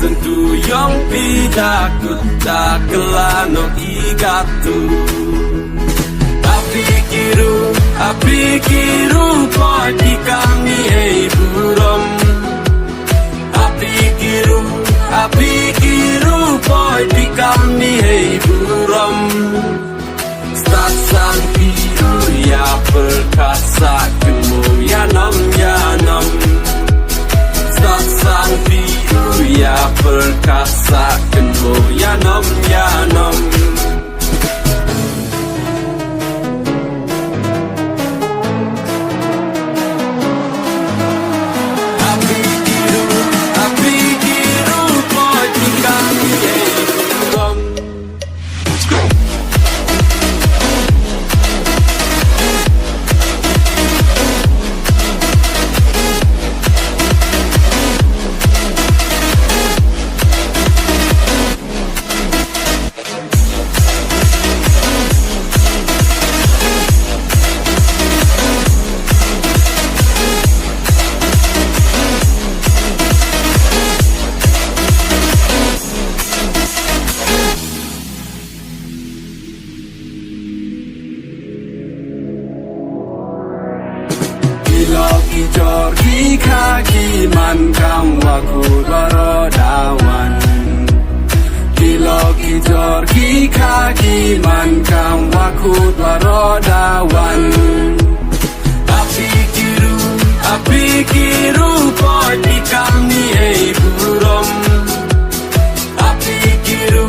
sentuh yang pidaku tak kelano igatu. Apikiru pagi kami hei buram. Apikiru pagi kami hei buram. Stasan biru ya perkasa kemuliaan yanam. Stasan biru ya perkasa kemuliaan yanam. Jorgi kaki man kam waku barodawan. Kilogi jorgi kaki man kam waku barodawan. Apikiru podi kami hei buram. Apikiru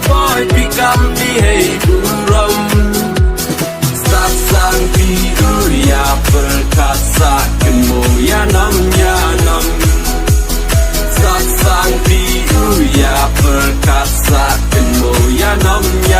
podi kami hei buram. Stasan biru ya perkasa kemuliaan yanam. Stasan biru ya perkasa kemuliaan yanam.